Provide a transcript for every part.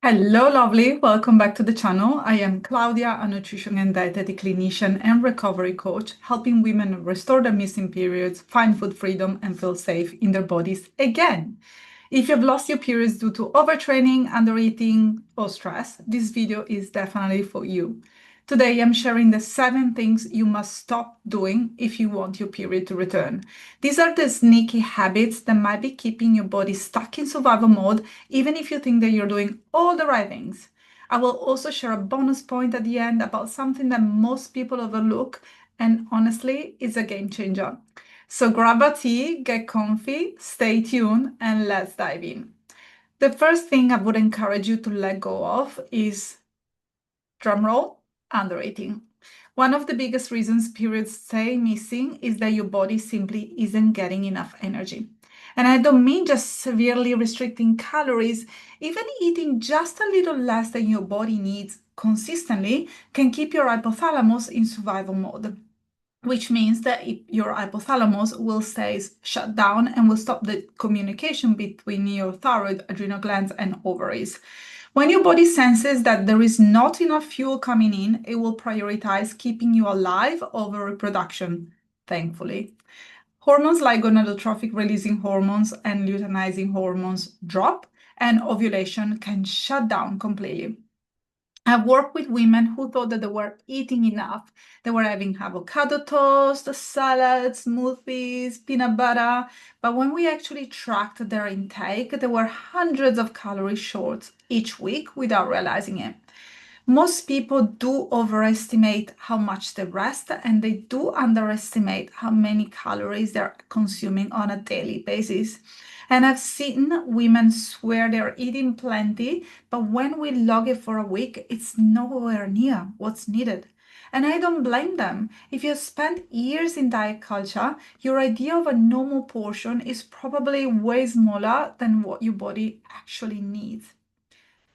Hello, lovely. Welcome back to the channel. I am Claudia, a nutrition and dietetic clinician and recovery coach, helping women restore their missing periods, find food freedom, and feel safe in their bodies again. If you've lost your periods due to overtraining, undereating, or stress, this video is definitely for you. Today, I'm sharing the 7 things you must stop doing if you want your period to return. These are the sneaky habits that might be keeping your body stuck in survival mode, even if you think that you're doing all the right things. I will also share a bonus point at the end about something that most people overlook, and honestly, is a game changer. So grab a tea, get comfy, stay tuned, and let's dive in. The first thing I would encourage you to let go of is, drumroll, undereating. One of the biggest reasons periods stay missing is that your body simply isn't getting enough energy. And I don't mean just severely restricting calories, even eating just a little less than your body needs consistently can keep your hypothalamus in survival mode, which means that your hypothalamus will stay shut down and will stop the communication between your thyroid, adrenal glands, and ovaries. When your body senses that there is not enough fuel coming in, it will prioritize keeping you alive over reproduction, thankfully. Hormones like gonadotrophic releasing hormones and luteinizing hormones drop, and ovulation can shut down completely. I've worked with women who thought that they were eating enough. They were having avocado toast, salads, smoothies, peanut butter. But when we actually tracked their intake, they were hundreds of calories short each week without realizing it. Most people do overestimate how much they rest, and they do underestimate how many calories they're consuming on a daily basis. And I've seen women swear they're eating plenty, but when we log it for a week, it's nowhere near what's needed. And I don't blame them. If you spent years in diet culture, your idea of a normal portion is probably way smaller than what your body actually needs.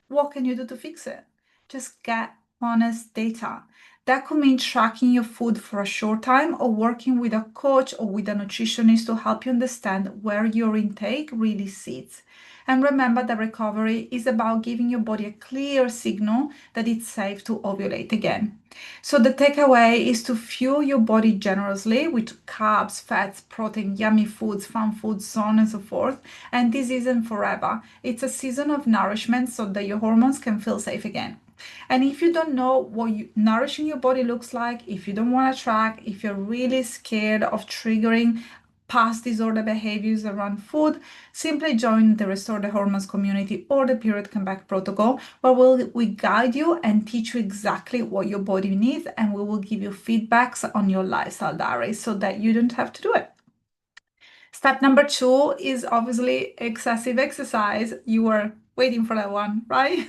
What can you do to fix it? Just get honest data. That could mean tracking your food for a short time or working with a coach or with a nutritionist to help you understand where your intake really sits. And remember that recovery is about giving your body a clear signal that it's safe to ovulate again. So the takeaway is to fuel your body generously with carbs, fats, protein, yummy foods, fun foods, so on and so forth. And this isn't forever. It's a season of nourishment so that your hormones can feel safe again. And if you don't know what nourishing your body looks like, if you don't want to track, if you're really scared of triggering past disorder behaviors around food, simply join the Restore the Hormones community or the Period Comeback protocol, where we guide you and teach you exactly what your body needs, and we will give you feedbacks on your lifestyle diary so that you don't have to do it. Step number 2 is obviously excessive exercise. You were waiting for that one, right?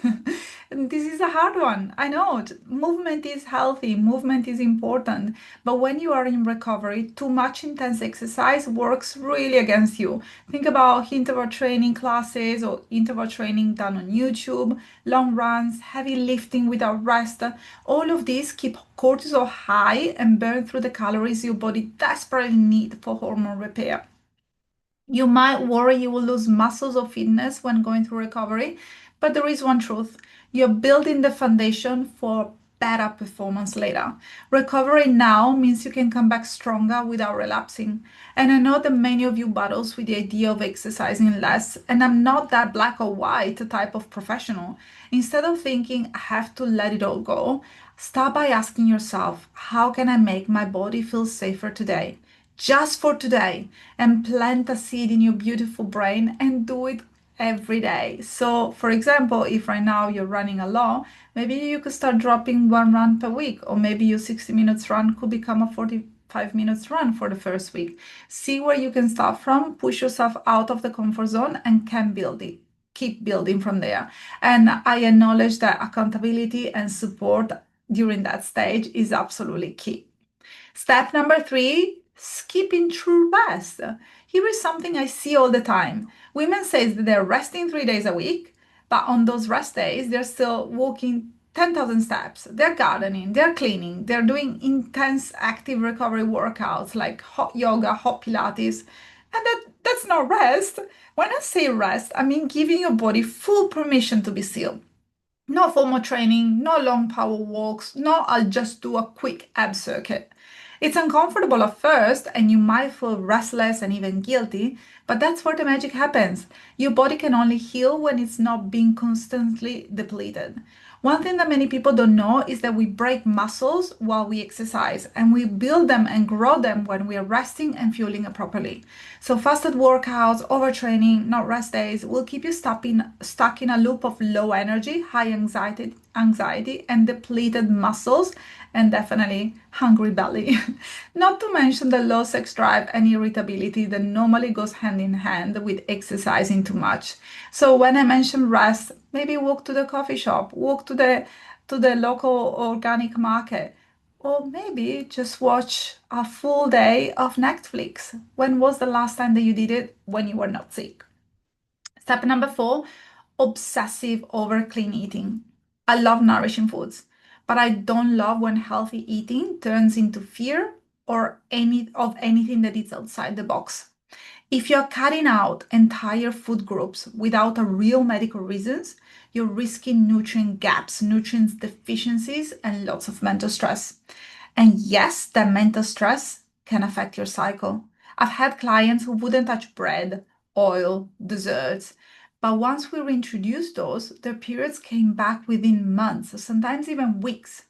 And this is a hard one. I know movement is healthy, movement is important, but when you are in recovery, too much intense exercise works really against you. Think about interval training classes or interval training done on YouTube, long runs, heavy lifting without rest. All of these keep cortisol high and burn through the calories your body desperately needs for hormone repair. You might worry you will lose muscles or fitness when going through recovery, but there is one truth. You're building the foundation for better performance later. Recovery now means you can come back stronger without relapsing. And I know that many of you battles with the idea of exercising less, and I'm not that black or white type of professional. Instead of thinking I have to let it all go, start by asking yourself, how can I make my body feel safer today? Just for today, and plant a seed in your beautiful brain and do it every day. So, for example, if right now you're running alone, maybe you could start dropping 1 run per week, or maybe your 60 minutes run could become a 45 minutes run for the first week. See where you can start from, push yourself out of the comfort zone, and can build it. Keep building from there. And I acknowledge that accountability and support during that stage is absolutely key. Step number 3, skipping through rest. Here is something I see all the time. Women say that they're resting 3 days a week, but on those rest days, they're still walking 10,000 steps. They're gardening, they're cleaning, they're doing intense active recovery workouts like hot yoga, hot Pilates. And that's not rest. When I say rest, I mean giving your body full permission to be still. No formal training, no long power walks, no I'll just do a quick ab circuit. It's uncomfortable at first and you might feel restless and even guilty, but that's where the magic happens. Your body can only heal when it's not being constantly depleted. One thing that many people don't know is that we break muscles while we exercise and we build them and grow them when we are resting and fueling it properly. So fasted workouts, overtraining, not rest days will keep you stuck in a loop of low energy, high anxiety and depleted muscles and definitely hungry belly. Not to mention the low sex drive and irritability that normally goes hand in hand with exercising too much. So when I mention rest, maybe walk to the coffee shop, walk to the local organic market, or maybe just watch a full day of Netflix. When was the last time that you did it? When you were not sick. Step number 4, obsessive over clean eating. I love nourishing foods, but I don't love when healthy eating turns into fear or anything that is outside the box. If you're cutting out entire food groups without a real medical reasons, you're risking nutrient gaps, nutrient deficiencies, and lots of mental stress. And yes, that mental stress can affect your cycle. I've had clients who wouldn't touch bread, oil, desserts, but once we reintroduced those, their periods came back within months, sometimes even weeks.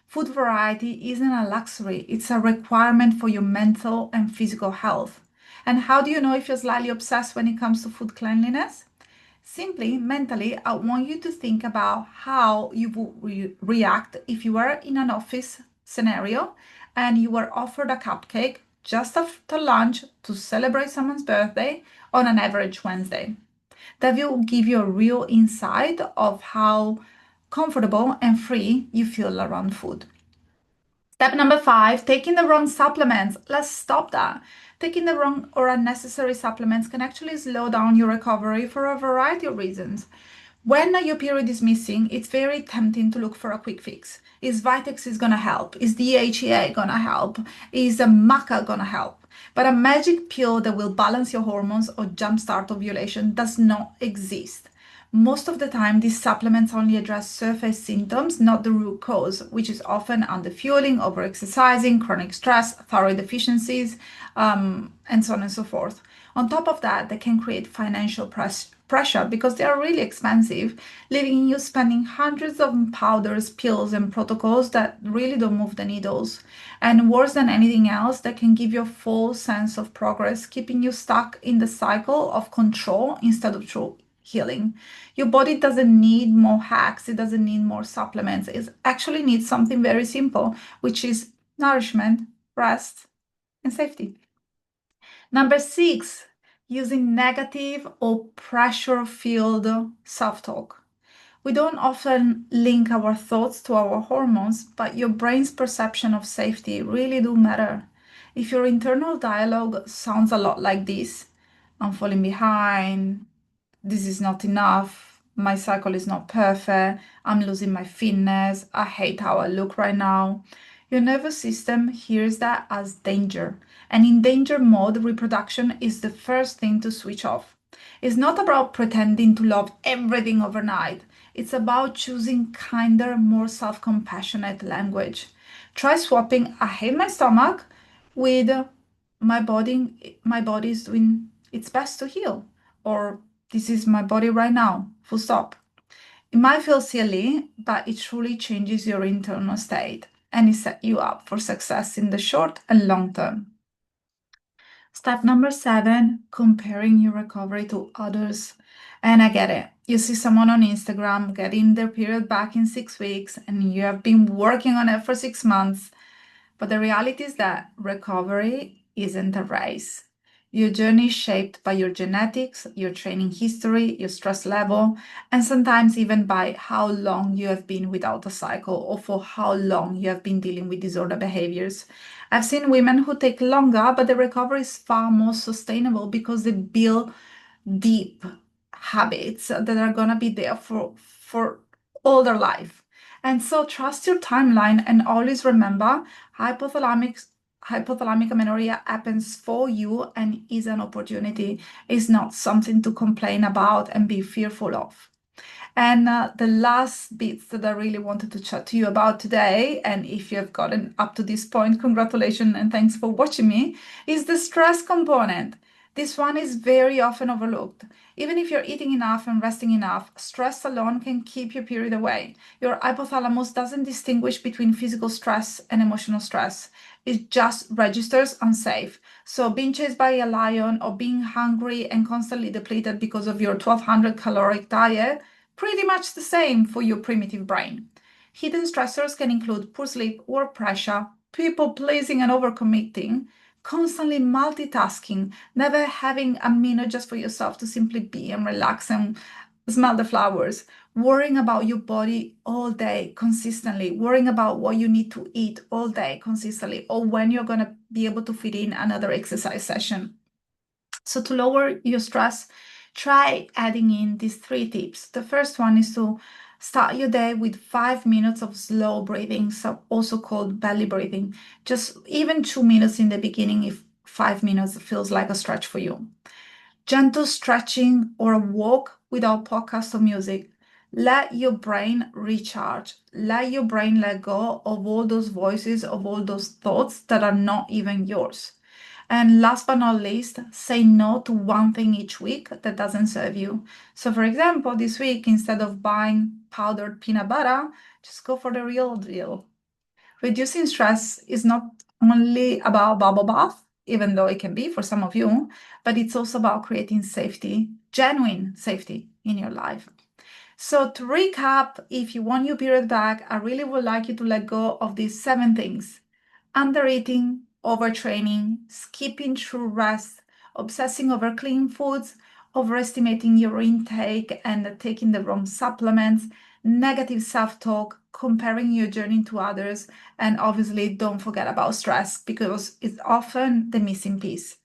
Food variety isn't a luxury, it's a requirement for your mental and physical health. And how do you know if you're slightly obsessed when it comes to food cleanliness? Simply, mentally, I want you to think about how you would react if you were in an office scenario and you were offered a cupcake just after lunch to celebrate someone's birthday on an average Wednesday. That will give you a real insight of how comfortable and free you feel around food. Step number 5, taking the wrong supplements. Let's stop that. Taking the wrong or unnecessary supplements can actually slow down your recovery for a variety of reasons. When your period is missing, it's very tempting to look for a quick fix. Is Vitex is gonna help? Is DHEA gonna help? Is a maca gonna help? But a magic pill that will balance your hormones or jumpstart ovulation does not exist. Most of the time, these supplements only address surface symptoms, not the root cause, which is often underfueling, overexercising, chronic stress, thyroid deficiencies, and so on and so forth. On top of that, they can create financial pressure because they are really expensive, leaving you spending hundreds of powders, pills, and protocols that really don't move the needles. And worse than anything else, they can give you a false sense of progress, keeping you stuck in the cycle of control instead of true healing. Your body doesn't need more hacks, it doesn't need more supplements. It actually needs something very simple, which is nourishment, rest, and safety. Number 6, using negative or pressure filled self talk. We don't often link our thoughts to our hormones, but your brain's perception of safety really do matter. If your internal dialogue sounds a lot like this, I'm falling behind, this is not enough, my cycle is not perfect, I'm losing my fitness, I hate how I look right now. Your nervous system hears that as danger. And in danger mode, reproduction is the first thing to switch off. It's not about pretending to love everything overnight. It's about choosing kinder, more self-compassionate language. Try swapping I hate my stomach with my body is doing its best to heal, or this is my body right now, full stop. It might feel silly, but it truly changes your internal state and it sets you up for success in the short and long term. Step number 7, comparing your recovery to others. And I get it. You see someone on Instagram getting their period back in 6 weeks and you have been working on it for 6 months. But the reality is that recovery isn't a race. Your journey is shaped by your genetics, your training history, your stress level, and sometimes even by how long you have been without a cycle or for how long you have been dealing with disorder behaviors. I've seen women who take longer, but the recovery is far more sustainable because they build deep habits that are going to be there for all their life. And so trust your timeline and always remember hypothalamic hypothalamic amenorrhea happens for you and is an opportunity. It's not something to complain about and be fearful of. And the last bits that I really wanted to chat to you about today, and if you have gotten up to this point, congratulations and thanks for watching me, is the stress component. This one is very often overlooked. Even if you're eating enough and resting enough, stress alone can keep your period away. Your hypothalamus doesn't distinguish between physical stress and emotional stress. It just registers unsafe. So being chased by a lion or being hungry and constantly depleted because of your 1200 caloric diet, pretty much the same for your primitive brain. Hidden stressors can include poor sleep, work pressure, people pleasing and overcommitting, constantly multitasking, never having a minute just for yourself to simply be and relax and smell the flowers, worrying about your body all day consistently, worrying about what you need to eat all day consistently, or when you're going to be able to fit in another exercise session. So to lower your stress, try adding in these 3 tips. The first one is to start your day with 5 minutes of slow breathing, so also called belly breathing. Just even 2 minutes in the beginning if 5 minutes feels like a stretch for you. Gentle stretching or a walk without podcast or music. Let your brain recharge. Let your brain let go of all those voices, of all those thoughts that are not even yours. And last but not least, say no to one thing each week that doesn't serve you. So, for example, this week, instead of buying powdered peanut butter, just go for the real deal. Reducing stress is not only about bubble bath, even though it can be for some of you, but it's also about creating safety, genuine safety in your life. So to recap, if you want your period back, I really would like you to let go of these 7 things: undereating, overtraining, skipping through rest, obsessing over clean foods, overestimating your intake and taking the wrong supplements, negative self-talk, comparing your journey to others, and obviously don't forget about stress because it's often the missing piece.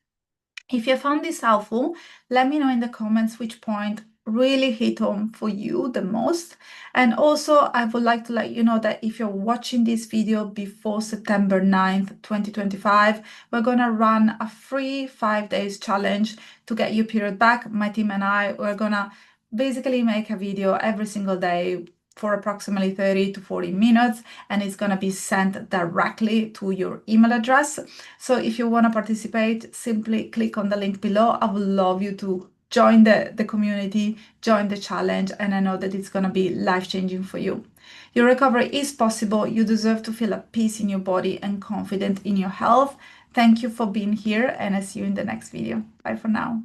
If you found this helpful, let me know in the comments which point really hit home for you the most. And also, I would like to let you know that if you're watching this video before September 9th, 2025, we're going to run a free 5 days challenge to get your period back. My team and I, we're going to basically make a video every single day for approximately 30 to 40 minutes, and it's going to be sent directly to your email address. So if you want to participate, simply click on the link below. I would love you to join the community, join the challenge, and I know that it's going to be life-changing for you. Your recovery is possible. You deserve to feel at peace in your body and confident in your health. Thank you for being here, and I see you in the next video. Bye for now.